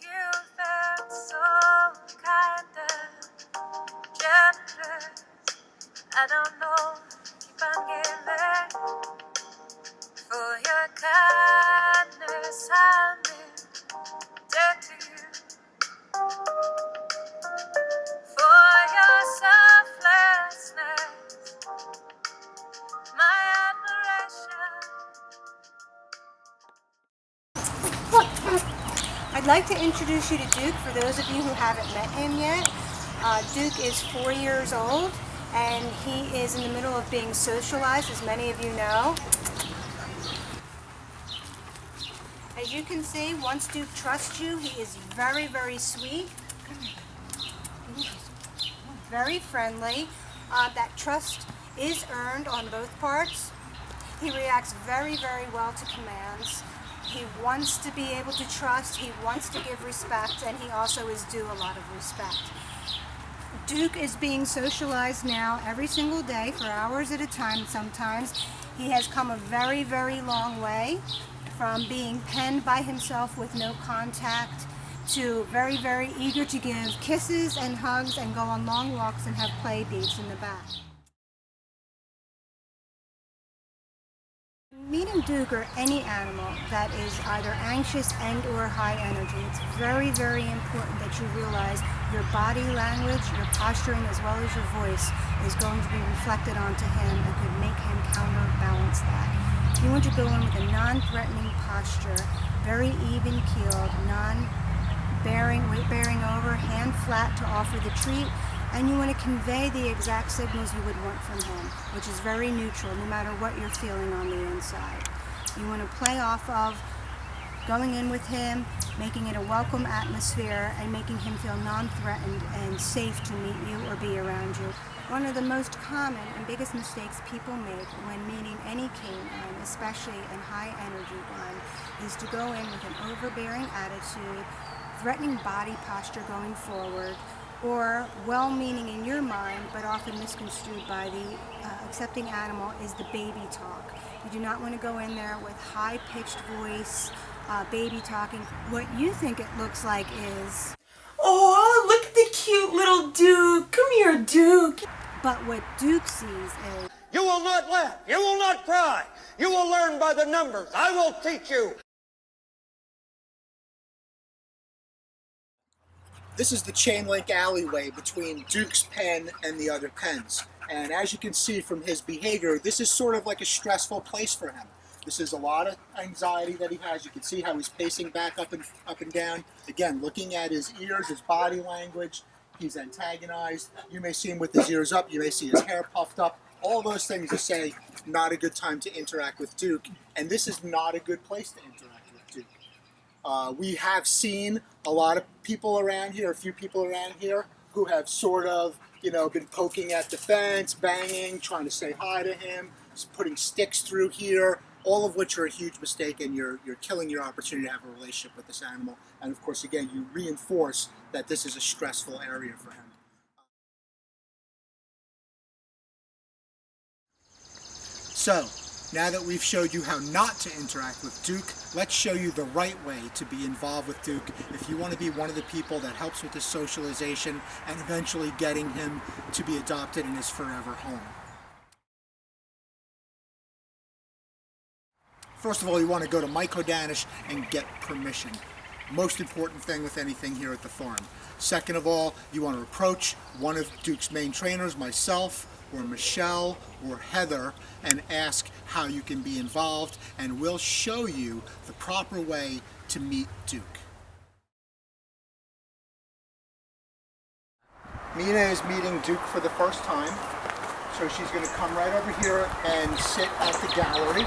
You've been so kind and generous. I don't know, keep on giving. For your kindness, I'm indebted to you. For your selflessness, my admiration. I'd like to introduce you to Duke for those of you who haven't met him yet. Duke is 4 years old and he is in the middle of being socialized, as many of you know. As you can see, once Duke trusts you, he is very, very sweet, very friendly. That trust is earned on both parts. He reacts very, very well to commands. He wants to be able to trust, he wants to give respect, and he also is due a lot of respect. Duke is being socialized now every single day for hours at a time sometimes. He has come a very, very long way from being penned by himself with no contact to very, very eager to give kisses and hugs and go on long walks and have play dates in the back. Meeting Duke or any animal that is either anxious and or high energy, it's very, very important that you realize your body language, your posturing, as well as your voice is going to be reflected onto him and could make him counterbalance that. You want to go in with a non-threatening posture, very even-keeled, weight bearing over, hand flat to offer the treat, and you want to convey the exact signals you would want from him, which is very neutral, no matter what you're feeling on the inside. You want to play off of going in with him, making it a welcome atmosphere, and making him feel non-threatened and safe to meet you or be around you. One of the most common and biggest mistakes people make when meeting any canine, especially a high-energy one, is to go in with an overbearing attitude, threatening body posture going forward, or well-meaning in your mind, but often misconstrued by the accepting animal, is the baby talk. You do not want to go in there with high-pitched voice, baby talking. What you think it looks like is, "Oh, look at the cute little Duke. Come here, Duke." But what Duke sees is, "You will not laugh. You will not cry. You will learn by the numbers. I will teach you." This is the chain link alleyway between Duke's pen and the other pens. And as you can see from his behavior, this is sort of like a stressful place for him. This is a lot of anxiety that he has. You can see how he's pacing back up and down. Again, looking at his ears, his body language, he's antagonized. You may see him with his ears up. You may see his hair puffed up. All those things to say, not a good time to interact with Duke. And this is not a good place to interact with Duke. We have seen a lot of people around here, a few people around here, who have sort of, been poking at the fence, banging, trying to say hi to him, putting sticks through here, all of which are a huge mistake, and you're killing your opportunity to have a relationship with this animal. And of course, again, you reinforce that this is a stressful area for him. So, now that we've showed you how not to interact with Duke, let's show you the right way to be involved with Duke if you want to be one of the people that helps with his socialization and eventually getting him to be adopted in his forever home. First of all, you want to go to Mike Hodanish and get permission. Most important thing with anything here at the farm. Second of all, you want to approach one of Duke's main trainers, myself, or Michelle, or Heather, and ask how you can be involved, and we'll show you the proper way to meet Duke. Mina is meeting Duke for the first time, so she's going to come right over here and sit at the gallery.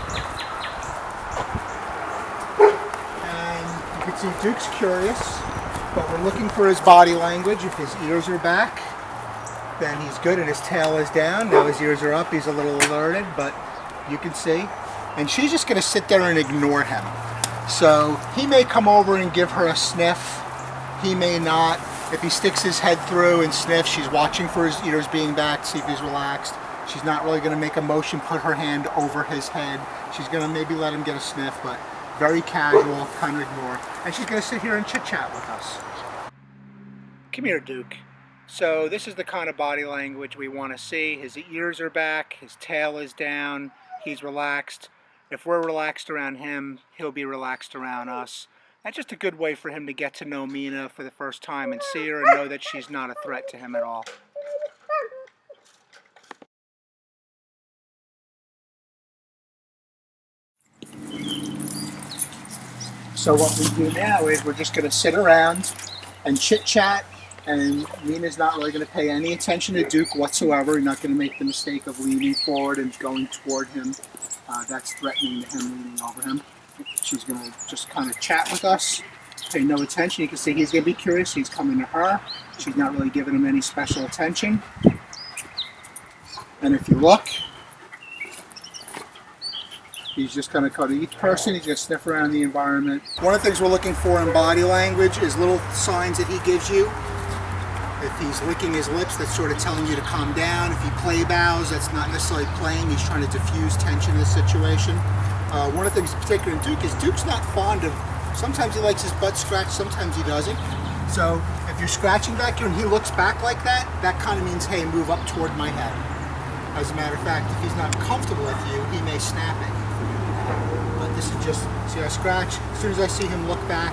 And you can see Duke's curious, but we're looking for his body language. If his ears are back, then he's good and his tail is down. Now his ears are up, he's a little alerted, but you can see. And she's just going to sit there and ignore him. So he may come over and give her a sniff. He may not. If he sticks his head through and sniffs, she's watching for his ears being back, see if he's relaxed. She's not really going to make a motion, put her hand over his head. She's going to maybe let him get a sniff, but very casual, kind of ignore. And she's going to sit here and chit-chat with us. Come here, Duke. So this is the kind of body language we want to see. His ears are back, his tail is down, he's relaxed. If we're relaxed around him, he'll be relaxed around us. That's just a good way for him to get to know Mina for the first time and see her and know that she's not a threat to him at all. So what we do now is we're just going to sit around and chit-chat, and Mina's not really going to pay any attention to Duke whatsoever. You're not going to make the mistake of leaning forward and going toward him. That's threatening to him, leaning over him. She's going to just kind of chat with us, pay no attention. You can see he's going to be curious. He's coming to her. She's not really giving him any special attention. And if you look, he's just going to go to each person. He's going to sniff around the environment. One of the things we're looking for in body language is little signs that he gives you. If he's licking his lips, that's sort of telling you to calm down. If he play bows, that's not necessarily playing. He's trying to diffuse tension in the situation. One of the things in particular in Duke is Duke's not fond of, sometimes he likes his butt scratched, sometimes he doesn't. So if you're scratching back here and he looks back like that, that kind of means, hey, move up toward my head. As a matter of fact, if he's not comfortable with you, he may snap it. But this is just, see I scratch, as soon as I see him look back,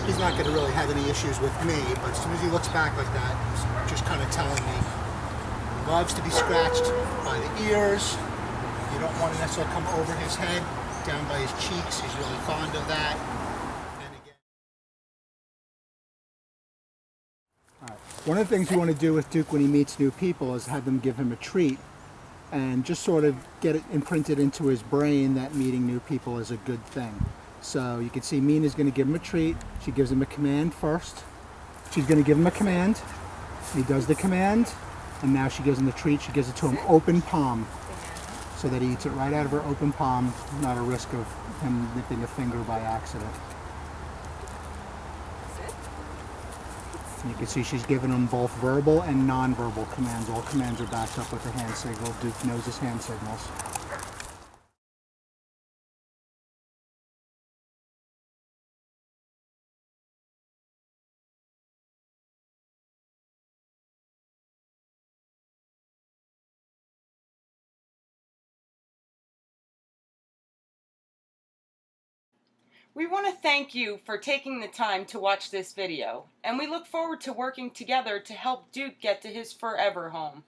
he's not going to really have any issues with me, but as soon as he looks back like that, he's just kind of telling me he loves to be scratched by the ears. You don't want to necessarily come over his head, down by his cheeks. He's really fond of that. And again, all right. One of the things you want to do with Duke when he meets new people is have them give him a treat and just sort of get it imprinted into his brain that meeting new people is a good thing. So you can see Mina's going to give him a treat. She gives him a command first. She's going to give him a command. He does the command, and now she gives him the treat. She gives it to him open palm, so that he eats it right out of her open palm, not a risk of him nipping a finger by accident. And you can see she's given him both verbal and non-verbal commands. All commands are backed up with a hand signal. Duke knows his hand signals. We want to thank you for taking the time to watch this video, and we look forward to working together to help Duke get to his forever home.